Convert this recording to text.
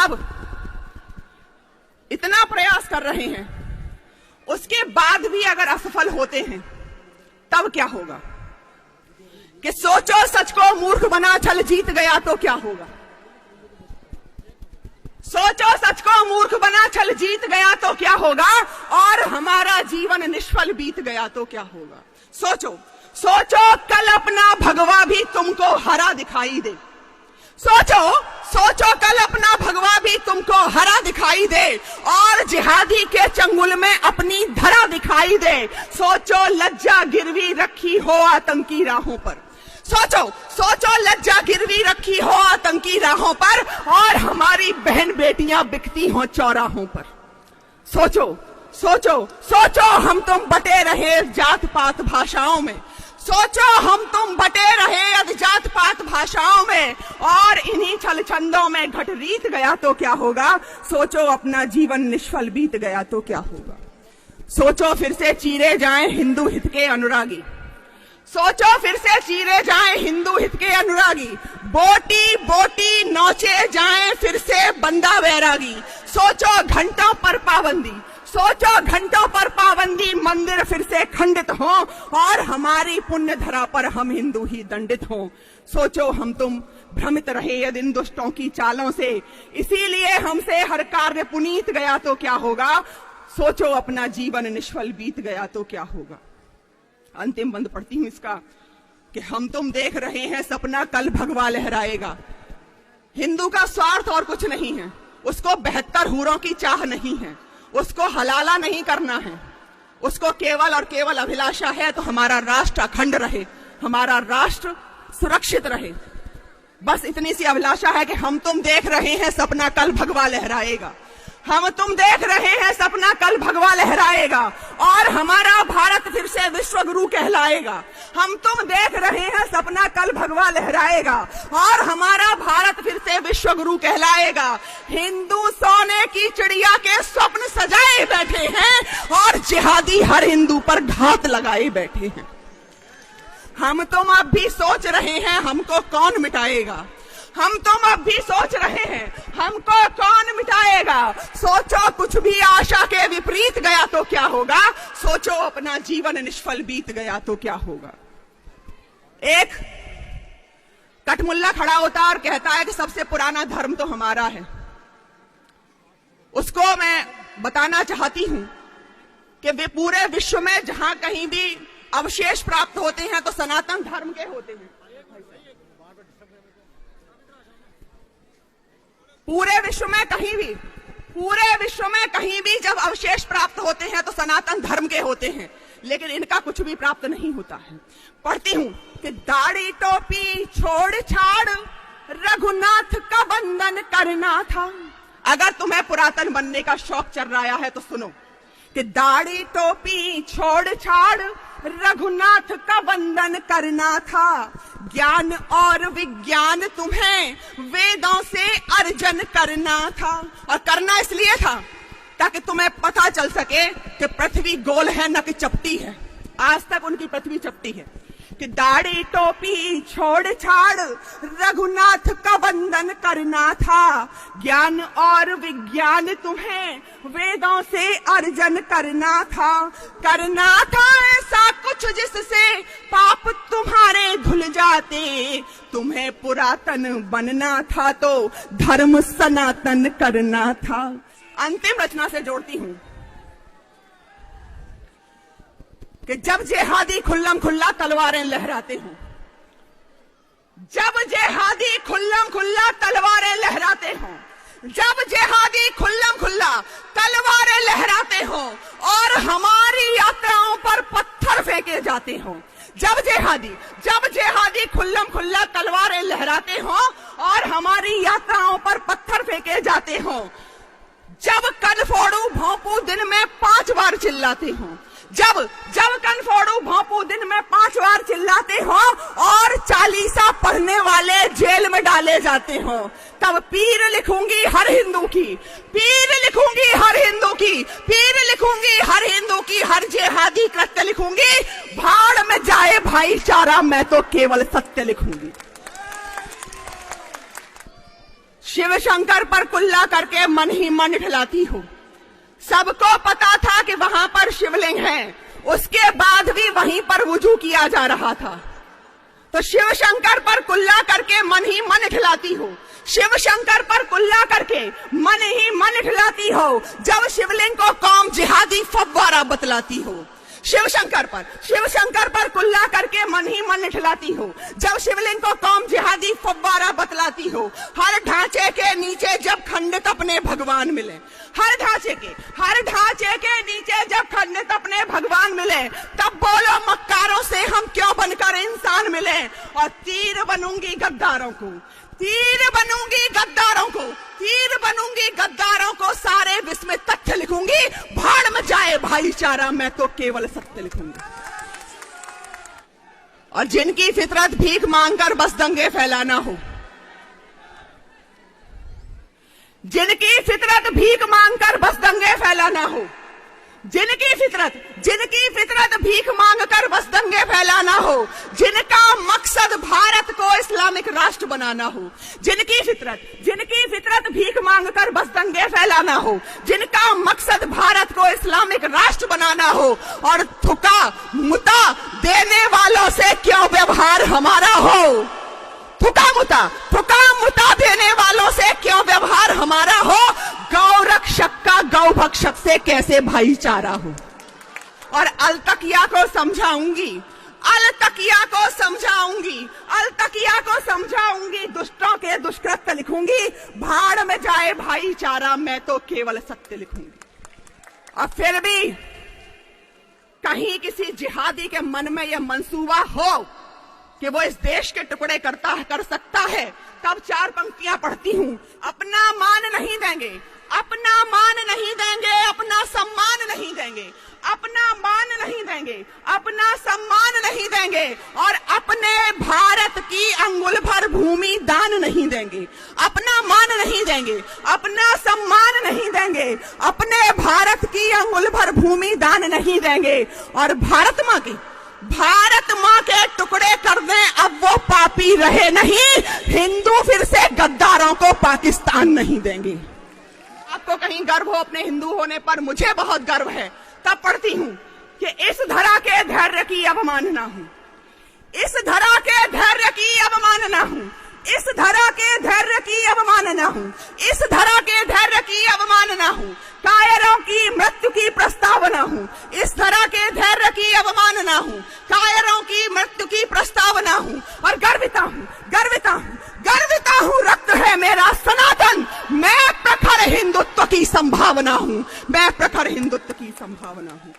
अब इतना प्रयास कर रहे हैं, उसके बाद भी अगर असफल होते हैं तब क्या होगा? कि सोचो सच को मूर्ख बना छल जीत गया तो क्या होगा? सोचो सच को मूर्ख बना छल जीत गया तो क्या होगा? और हमारा जीवन निष्फल बीत गया तो क्या होगा? सोचो, सोचो कल अपना भगवा भी तुमको हरा दिखाई दे। सोचो, सोचो कल अपना भगवा भी तुमको हरा दिखाई दे और जिहादी के चंगुल में अपनी धरा दिखाई दे। सोचो लज्जा गिरवी रखी हो आतंकी राहों पर। सोचो, सोचो लज्जा गिरवी रखी हो आतंकी राहों पर और हमारी बहन बेटियां बिकती हो चौराहों पर। सोचो, सोचो, सोचो हम तुम बटे रहे जात पात भाषाओं में। सोचो हम तुम बटे रहे जात पात भाषाओं में और इन्हीं छल छंदों में घट रीत गया तो क्या होगा? सोचो अपना जीवन निष्फल बीत गया तो क्या होगा? सोचो फिर से चीरे जाएं हिंदू हित के अनुरागी। सोचो फिर से चीरे जाएं हिंदू हित के अनुरागी। बोटी बोटी नौचे जाएं फिर से बंदा वैरागी। सोचो घंटों पर पाबंदी, सोचो घंटों पर पाबंदी, मंदिर फिर से खंडित हो और हमारी पुण्य धरा पर हम हिंदू ही दंडित हो। सोचो हम तुम भ्रमित रहे यदि इन दुष्टों की चालों से, इसीलिए हमसे हर कार्य पुनीत गया तो क्या होगा? सोचो अपना जीवन निष्फल बीत गया तो क्या होगा? अंतिम बंद पढ़ती हूं इसका कि हम तुम देख रहे हैं सपना कल भगवा लहराएगा। हिंदू का स्वार्थ और कुछ नहीं है, उसको 72 हूरों की चाह नहीं है, उसको हलाला नहीं करना है, उसको केवल और केवल अभिलाषा है तो हमारा राष्ट्र अखंड रहे, हमारा राष्ट्र सुरक्षित रहे। बस इतनी सी अभिलाषा है कि हम तुम देख रहे हैं सपना कल भगवा लहराएगा। हम तुम देख रहे हैं सपना कल भगवा लहराएगा और हमारा भारत फिर से विश्व गुरु कहलाएगा। हम तुम देख रहे हैं सपना कल भगवा लहराएगा और हमारा भारत फिर से विश्व गुरु कहलाएगा। हिंदू सोने की चिड़िया के स्वप्न सजाए बैठे हैं और जिहादी हर हिंदू पर घात लगाए बैठे हैं। हम तुम अब भी सोच रहे हैं हमको कौन मिटाएगा। हम तुम अब भी सोच रहे हैं हमको कौन मिटाएगा। सोचो कुछ भी आशा के विपरीत गया तो क्या होगा? सोचो अपना जीवन निष्फल बीत गया तो क्या होगा? एक कटमुल्ला खड़ा होता और कहता है कि सबसे पुराना धर्म तो हमारा है। उसको मैं बताना चाहती हूं कि वे पूरे विश्व में जहां कहीं भी अवशेष प्राप्त होते हैं तो सनातन धर्म के होते हैं। पूरे विश्व में कहीं भी जब अवशेष प्राप्त होते हैं तो सनातन धर्म के होते हैं, लेकिन इनका कुछ भी प्राप्त नहीं होता है। पढ़ती हूं कि दाढ़ी टोपी छोड़ छाड़ रघुनाथ का बंधन करना था। अगर तुम्हें पुरातन बनने का शौक चल रहा है तो सुनो कि दाढ़ी टोपी छोड़ छाड़ रघुनाथ का बंधन करना था। ज्ञान और विज्ञान तुम्हें वेदों से अर्जन करना था। और करना इसलिए था ताकि तुम्हें पता चल सके कि पृथ्वी गोल है न कि चपटी है। आज तक उनकी पृथ्वी चपटी है। कि दाढ़ी टोपी छोड़ छाड़ रघुनाथ का बंधन करना था। ज्ञान और विज्ञान तुम्हें वेदों से अर्जन करना था। करना था ऐसा कुछ जिससे पाप तुम्हारे धुल जाते। तुम्हें पुरातन बनना था तो धर्म सनातन करना था। अंतिम रचना से जोड़ती हूं कि जब जिहादी खुल्लम खुल्ला तलवारें लहराते हो, जब जिहादी खुल्लम खुल्ला तलवारें लहराते हो, जब जिहादी खुल्लम खुल्ला तलवारें लहराते हो और हमारी यात्राओं पर पत्थर फेंके जाते हो, जब जिहादी खुल्लम खुल्ला तलवारें लहराते हो और हमारी यात्राओं पर पत्थर फेंके जाते हो, जब कन फोड़ू भोंपू दिन में 5 बार चिल्लाते हो, जब कन फोड़ू भोंपू दिन में 5 बार चिल्लाते हो और 40 पढ़ने वाले जेल में डाले जाते हो, तब पीर लिखूंगी हर हिंदू की, पीर लिखूंगी हर हिंदू की, पीर लिखूंगी हर हिंदू की, हर जिहादी कृत्य लिखूंगी। भाड़ में जाए भाईचारा, मैं तो केवल सत्य लिखूंगी। शिव शंकर पर कुल्ला करके मन ही मन ठिलाती हो। सबको पता था कि वहां पर शिवलिंग है, उसके बाद भी वहीं पर वुजू किया जा रहा था। तो शिव शंकर पर कुल्ला करके मन ही मन ठिलाती हो, शिव शंकर पर कुल्ला करके मन ही मन ठिलाती हो। जब शिवलिंग को कौम जिहादी फव्वारा बतलाती हो, शिव शंकर पर कुल्ला करके मन ही मन ठिलाती हो। जब शिवलिंग को कौम जिहादी फव्वारा बतलाती हो। हर ढांचे के नीचे जब खंडित अपने भगवान मिले, हर ढांचे के नीचे जब खंडित अपने भगवान मिले, तब बोलो मक्कारों से हम क्यों बनकर इंसान मिले। और तीर बनूंगी गद्दारों को, तीर बनूंगी गद्दारों को, सारे विश्व में तथ्य लिखूंगी। भाड़ में जाए भाईचारा, मैं तो केवल सत्य लिखूंगी। और जिनकी फितरत भीख मांगकर बस दंगे फैलाना हो, जिनकी फितरत भीख मांगकर बस दंगे फैलाना हो, जिनकी फितरत भीख मांगकर बस दंगे फैलाना हो, जिनका मकसद भारत को इस्लामिक राष्ट्र बनाना हो, जिनकी फितरत भीख मांगकर बस दंगे फैलाना हो, जिनका मकसद भारत को इस्लामिक राष्ट्र बनाना हो। और थुका मुता देने वालों से क्यों व्यवहार हमारा हो, थुका मुता देने वालों से क्यों व्यवहार हमारा हो। गौ रक्षक का गौ भक्षक से कैसे भाईचारा हो। और अलतकिया को समझाऊंगी, दुष्टों के दुष्कृत्य लिखूंगी। भाड़ में जाए भाईचारा, मैं तो केवल सत्य लिखूंगी। और फिर भी कहीं किसी जिहादी के मन में यह मंसूबा हो कि वो इस देश के टुकड़े कर सकता है, तब चार पंक्तियां पढ़ती हूं। अपना मान नहीं देंगे, अपना सम्मान नहीं देंगे, अपना सम्मान नहीं देंगे। और अपने भारत की अंगुल भर भूमि दान नहीं देंगे। अपना मान नहीं देंगे, अपना सम्मान नहीं देंगे, अपने भारत की अंगुल भर भूमि दान नहीं देंगे। और भारत माँ के टुकड़े कर दें, अब वो पापी रहे नहीं। हिंदू फिर से गद्दारों को पाकिस्तान नहीं देंगे। आपको कहीं गर्व हो अपने हिंदू होने पर, मुझे बहुत गर्व है। तब पढ़ती हूं कि इस धरा के धैर्य की अवमानना हूं, इस धरा के धैर्य की अवमानना हूं, इस धरा के धैर्य की अवमानना हूं, इस धरा के धैर्य की अवमानना हूं। कायरों की मृत्यु की प्रस्तावना हूं, इस धरा के धैर्य की अवमानना हूं, कायरों की मृत्यु की प्रस्तावना हूं। और गर्विता हूं, रक्त है मेरा सनातन। मैं प्रखर हिंदुत्व की संभावना हूं, मैं प्रखर हिंदुत्व की संभावना हूं।